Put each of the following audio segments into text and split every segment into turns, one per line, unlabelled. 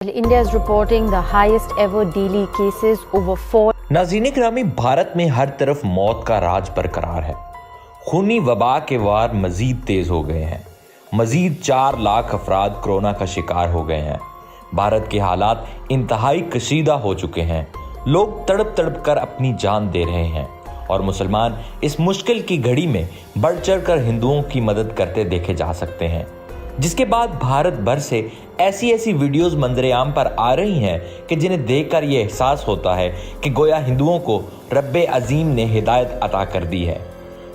India is reporting the highest ever daily cases over 4.
नाज़रीन ग्रामी, भारत में हर तरफ मौत का राज बरकरार है। खूनी वबा के वार मजीद तेज हो गए हैं। मजीद 4 लाख अफराद कोरोना का शिकार हो गए हैं। भारत के हालात इंतहाई कशीदा हो चुके हैं। लोग तड़प तड़प कर अपनी जान दे रहे हैं और मुसलमान इस मुश्किल की घड़ी में बढ़ चढ़ कर हिंदुओं की मदद करते देखे जा सकते हैं। जिसके बाद भारत भर से ऐसी वीडियोस मंजरेआम पर आ रही हैं कि जिन्हें देखकर ये एहसास होता है कि गोया हिंदुओं को रब्बे अजीम ने हिदायत अता कर दी है।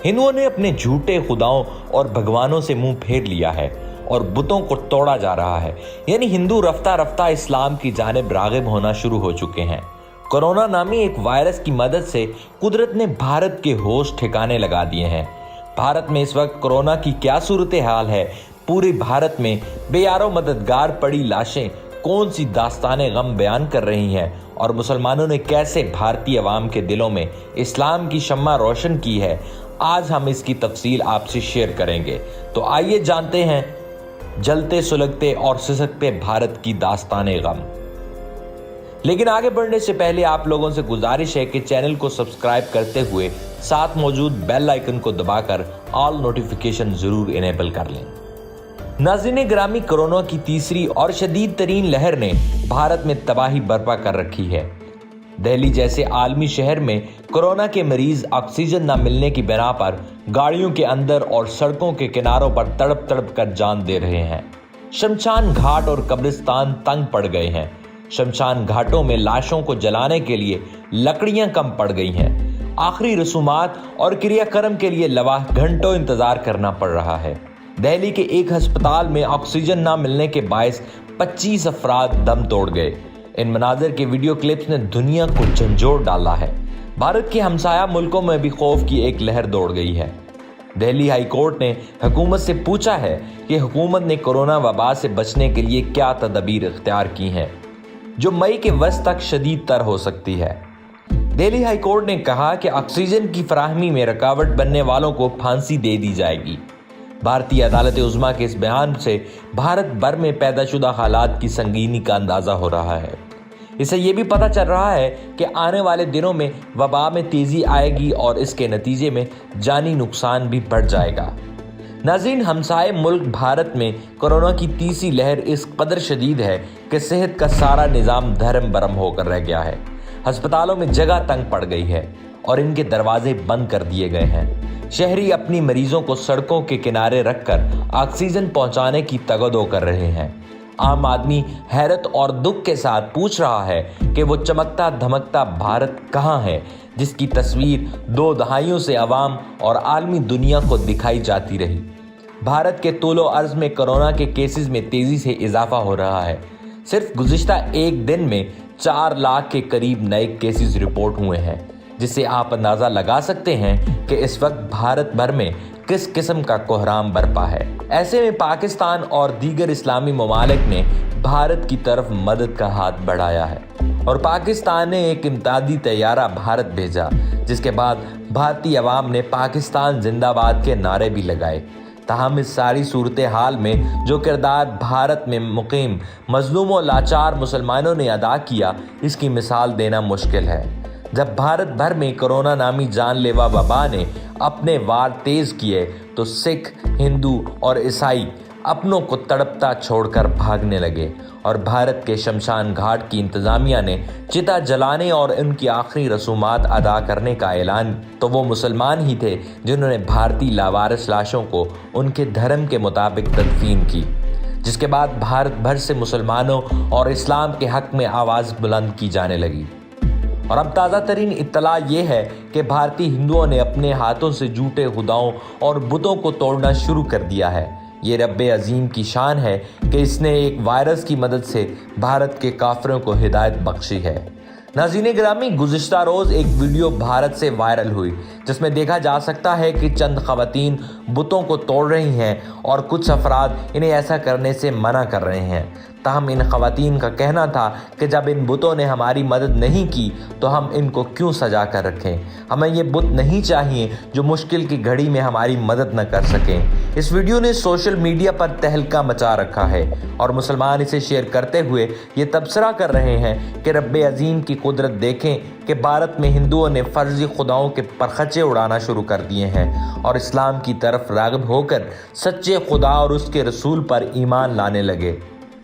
हिंदुओं ने अपने झूठे खुदाओं और भगवानों से मुंह फेर लिया है और बुतों को तोड़ा जा रहा है। यानी हिंदू रफ्ता रफ्ता इस्लाम की जानिब रागिब होना शुरू हो चुके हैं। कोरोना नामी एक वायरस की मदद से कुदरत ने भारत के होश ठिकाने लगा दिए हैं। भारत में इस वक्त कोरोना की क्या सूरत हाल है, पूरे भारत में बेयारो मददगार पड़ी लाशें कौन सी दास्ताने गम बयान कर रही हैं और मुसलमानों ने कैसे भारतीय अवाम के दिलों में इस्लाम की शम्मा रोशन की है, आज हम इसकी तफसील आपसे शेयर करेंगे। तो आइए जानते हैं जलते सुलगते और सिसकते भारत की दास्ताने गम। लेकिन आगे बढ़ने से पहले आप लोगों से गुजारिश है कि चैनल को सब्सक्राइब करते हुए साथ मौजूद बेल आइकन को दबाकर ऑल नोटिफिकेशन जरूर इनेबल कर लें। नाज़रीन ग्रामी, कोरोना की तीसरी और शदीद तरीन लहर ने भारत में तबाही बर्पा कर रखी है। दिल्ली जैसे आलमी शहर में कोरोना के मरीज ऑक्सीजन न मिलने की बिना पर गाड़ियों के अंदर और सड़कों के किनारों पर तड़प तड़प कर जान दे रहे हैं। शमशान घाट और कब्रिस्तान तंग पड़ गए हैं। शमशान घाटों में लाशों को जलाने के लिए लकड़ियां कम पड़ गई हैं। आखिरी रसूमात और क्रियाक्रम के लिए लवाह घंटों इंतजार करना पड़ रहा है। दिल्ली के एक अस्पताल में ऑक्सीजन ना मिलने के बायस 25 अफराद दम तोड़ गए। इन मनाजिर के वीडियो क्लिप्स ने दुनिया को झंझोड़ डाला है। भारत के हमसाया मुल्कों में भी खौफ की एक लहर दौड़ गई है। दिल्ली हाई कोर्ट ने हुकूमत से पूछा है कि हुकूमत ने कोरोना वबा से बचने के लिए क्या तदबीर इख्तियार की हैं जो मई के वस्त तक शदीद तर हो सकती है। दिल्ली हाई कोर्ट ने कहा कि ऑक्सीजन की फराहमी में रुकावट बनने वालों को फांसी दे दी जाएगी। भारतीय अदालत उज़्मा के इस बयान से भारत भर में पैदाशुदा हालात की संगीनी का अंदाजा हो रहा है। इससे ये भी पता चल रहा है कि आने वाले दिनों में वबा में तेजी आएगी और इसके नतीजे में जानी नुकसान भी बढ़ जाएगा। नाज़रीन, हमसाए मुल्क भारत में कोरोना की तीसरी लहर इस कदर शदीद है कि सेहत का सारा निज़ाम धर्म बरम होकर रह गया है। अस्पतालों में जगह तंग पड़ गई है और इनके दरवाजे बंद कर दिए गए हैं। शहरी अपनी मरीजों को सड़कों के किनारे रखकर ऑक्सीजन पहुंचाने की तगदो कर रहे हैं। आम आदमी हैरत और दुख के साथ पूछ रहा है कि वो चमकता धमकता भारत कहाँ है जिसकी तस्वीर 2 दहाइयों से अवाम और आलमी दुनिया को दिखाई जाती रही। भारत के तूलो अर्ज में कोरोना के केसेस में तेजी से इजाफा हो रहा है। सिर्फ गुज़िश्ता एक दिन में 4 लाख के करीब नए केसेस रिपोर्ट हुए हैं, जिससे आप अंदाज़ा लगा सकते हैं कि इस वक्त भारत भर में किस किस्म का कोहराम बरपा है। ऐसे में पाकिस्तान और दीगर इस्लामी ममालिक ने भारत की तरफ मदद का हाथ बढ़ाया है और पाकिस्तान ने एक इमदादी तैयारा भारत भेजा, जिसके बाद भारतीय अवाम ने पाकिस्तान जिंदाबाद के नारे भी लगाए। ताहम इस सारी सूरत हाल में जो किरदार भारत में मुकीम मजलूम और लाचार मुसलमानों ने अदा किया, इसकी मिसाल देना मुश्किल है। जब भारत भर में कोरोना नामी जानलेवा वबा ने अपने वार तेज किए तो सिख, हिंदू और ईसाई अपनों को तड़पता छोड़कर भागने लगे और भारत के शमशान घाट की इंतजामिया ने चिता जलाने और उनकी आखिरी रसूमात अदा करने का ऐलान तो वो मुसलमान ही थे जिन्होंने भारतीय लावारिस लाशों को उनके धर्म के मुताबिक तदफीन की। जिसके बाद भारत भर से मुसलमानों और इस्लाम के हक में आवाज़ बुलंद की जाने लगी। और अब ताज़ा तरीन इत्तला ये है कि भारतीय हिंदुओं ने अपने हाथों से झूठे खुदाओं और बुतों को तोड़ना शुरू कर दिया है। ये रब्बे अजीम की शान है कि इसने एक वायरस की मदद से भारत के काफिरों को हिदायत बख्शी है। नाज़रीन ग्रामी, गुज़िश्ता रोज़ एक वीडियो भारत से वायरल हुई जिसमें देखा जा सकता है कि चंद ख़वातीन बुतों को तोड़ रही हैं और कुछ अफराद इन्हें ऐसा करने से मना कर रहे हैं। تاہم ان خواتین کا کہنا تھا کہ جب ان بتوں نے ہماری مدد نہیں کی تو ہم ان کو کیوں سجا کر رکھیں؟ ہمیں یہ بت نہیں چاہیے جو مشکل کی گھڑی میں ہماری مدد نہ کر سکیں۔ اس ویڈیو نے سوشل میڈیا پر تہلکہ مچا رکھا ہے اور مسلمان اسے شیئر کرتے ہوئے یہ تبصرہ کر رہے ہیں کہ رب عظیم کی قدرت دیکھیں کہ بھارت میں ہندوؤں نے فرضی خداؤں کے پرخچے اڑانا شروع کر دیے ہیں اور اسلام کی طرف راغب ہو کر سچے خدا اور اس کے رسول پر ایمان لانے لگے۔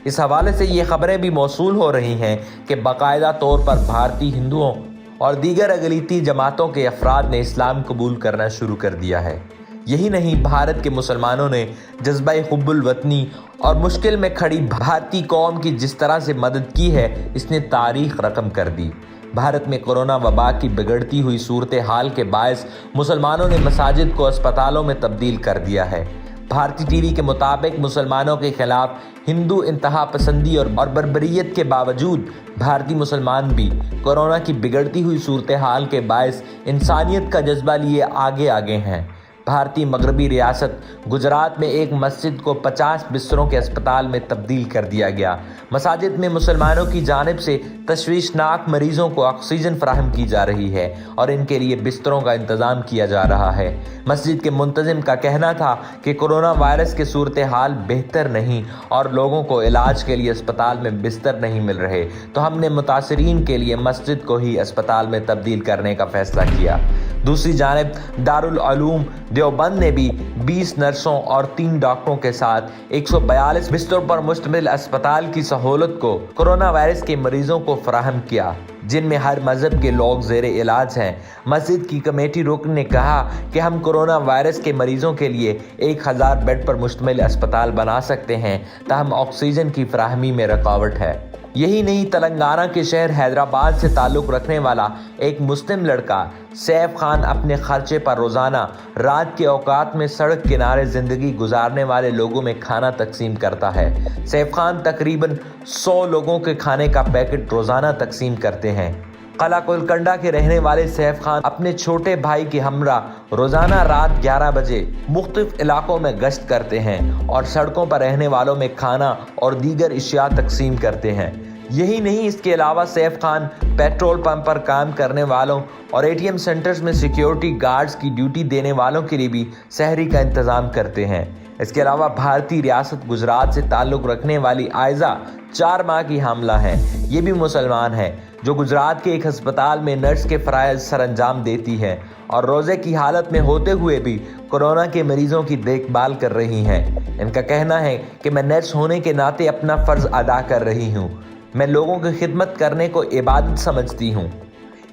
اس حوالے سے یہ خبریں بھی موصول ہو رہی ہیں کہ باقاعدہ طور پر بھارتی ہندوؤں اور دیگر اقلیتی جماعتوں کے افراد نے اسلام قبول کرنا شروع کر دیا ہے۔ یہی نہیں، بھارت کے مسلمانوں نے جذبہ حب الوطنی اور مشکل میں کھڑی بھارتی قوم کی جس طرح سے مدد کی ہے، اس نے تاریخ رقم کر دی۔ بھارت میں کرونا وبا کی بگڑتی ہوئی صورتحال کے باعث مسلمانوں نے مساجد کو اسپتالوں میں تبدیل کر دیا ہے۔ بھارتی ٹی وی کے مطابق مسلمانوں کے خلاف ہندو انتہا پسندی اور بربریت کے باوجود بھارتی مسلمان بھی کورونا کی بگڑتی ہوئی صورتحال کے باعث انسانیت کا جذبہ لیے آگے ہیں۔ بھارتی مغربی ریاست گجرات میں ایک مسجد کو 50 بستروں کے اسپتال میں تبدیل کر دیا گیا۔ مساجد میں مسلمانوں کی جانب سے تشویشناک مریضوں کو آکسیجن فراہم کی جا رہی ہے اور ان کے لیے بستروں کا انتظام کیا جا رہا ہے۔ مسجد کے منتظم کا کہنا تھا کہ کورونا وائرس کے صورتحال بہتر نہیں اور لوگوں کو علاج کے لیے اسپتال میں بستر نہیں مل رہے، تو ہم نے متاثرین کے لیے مسجد کو ہی اسپتال میں تبدیل کرنے کا فیصلہ کیا۔ دوسری جانب دارالعلوم دیوبند نے بھی 20 نرسوں اور 3 ڈاکٹروں کے ساتھ 142 بستروں پر مشتمل اسپتال کی سہولت کو کورونا وائرس کے مریضوں کو فراہم کیا، جن میں ہر مذہب کے لوگ زیر علاج ہیں۔ مسجد کی کمیٹی رکن نے کہا کہ ہم کورونا وائرس کے مریضوں کے لیے 1000 بیڈ پر مشتمل اسپتال بنا سکتے ہیں، تاہم آکسیجن کی فراہمی میں رکاوٹ ہے۔ یہی نہیں، تلنگانہ کے شہر حیدرآباد سے تعلق رکھنے والا ایک مسلم لڑکا سیف خان اپنے خرچے پر روزانہ رات کے اوقات میں سڑک کنارے زندگی گزارنے والے لوگوں میں کھانا تقسیم کرتا ہے۔ سیف خان تقریباً 100 لوگوں کے کھانے کا پیکٹ روزانہ تقسیم کرتے ہیں۔ قلعہ کولکنڈا کے رہنے والے سیف خان اپنے چھوٹے بھائی کے ہمراہ روزانہ رات 11 بجے مختلف علاقوں میں گشت کرتے ہیں اور سڑکوں پر رہنے والوں میں کھانا اور دیگر اشیاء تقسیم کرتے ہیں۔ یہی نہیں، اس کے علاوہ سیف خان پیٹرول پمپ پر کام کرنے والوں اور ATM سینٹرز میں سیکیورٹی گارڈز کی ڈیوٹی دینے والوں کے لیے بھی سحری کا انتظام کرتے ہیں۔ اس کے علاوہ بھارتی ریاست گجرات سے تعلق رکھنے والی عائزہ 4 ماہ کی حاملہ ہیں۔ یہ بھی مسلمان ہے جو گجرات کے ایک ہسپتال میں نرس کے فرائض سر انجام دیتی ہے اور روزے کی حالت میں ہوتے ہوئے بھی کورونا کے مریضوں کی دیکھ بھال کر رہی ہیں۔ ان کا کہنا ہے کہ میں نرس ہونے کے ناطے اپنا فرض ادا کر رہی ہوں، میں لوگوں کی خدمت کرنے کو عبادت سمجھتی ہوں۔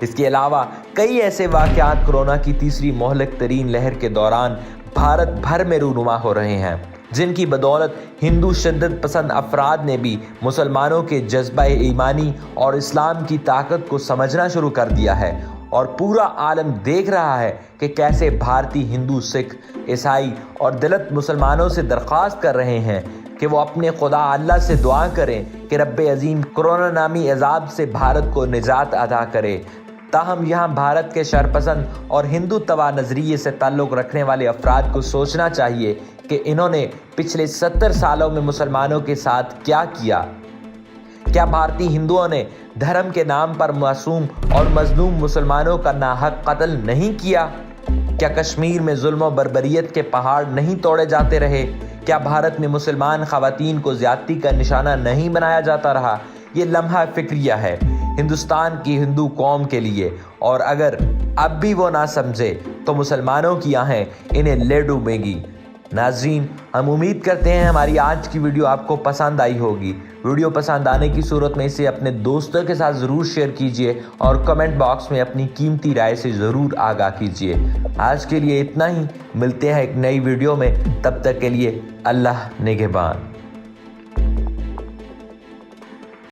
اس کے علاوہ کئی ایسے واقعات کورونا کی تیسری مہلک ترین لہر کے دوران بھارت بھر میں رونما ہو رہے ہیں، جن کی بدولت ہندو شدت پسند افراد نے بھی مسلمانوں کے جذبہ ایمانی اور اسلام کی طاقت کو سمجھنا شروع کر دیا ہے اور پورا عالم دیکھ رہا ہے کہ کیسے بھارتی ہندو، سکھ، عیسائی اور دلت مسلمانوں سے درخواست کر رہے ہیں کہ وہ اپنے خدا اللہ سے دعا کریں کہ رب عظیم کورونا نامی عذاب سے بھارت کو نجات عطا کرے۔ تاہم یہاں بھارت کے شرپسند اور ہندو توا نظریے سے تعلق رکھنے والے افراد کو سوچنا چاہیے کہ انہوں نے پچھلے 70 سالوں میں مسلمانوں کے ساتھ کیا کیا۔ کیا بھارتی ہندوؤں نے دھرم کے نام پر معصوم اور مظلوم مسلمانوں کا ناحق قتل نہیں کیا؟ کیا کشمیر میں ظلم و بربریت کے پہاڑ نہیں توڑے جاتے رہے؟ کیا بھارت میں مسلمان خواتین کو زیادتی کا نشانہ نہیں بنایا جاتا رہا؟ یہ لمحہ فکریہ ہے ہندوستان کی ہندو قوم کے لیے، اور اگر اب بھی وہ نہ سمجھے تو مسلمانوں کی آہیں انہیں لے ڈوبیں گی۔ ناظرین، ہم امید کرتے ہیں ہماری آج کی ویڈیو آپ کو پسند آئی ہوگی۔ ویڈیو پسند آنے کی صورت میں اسے اپنے دوستوں کے ساتھ ضرور شیئر کیجیے اور کمنٹ باکس میں اپنی قیمتی رائے سے ضرور آگاہ کیجیے۔ آج کے لیے اتنا ہی، ملتے ہیں ایک نئی ویڈیو میں، تب تک کے لیے اللہ نگہبان۔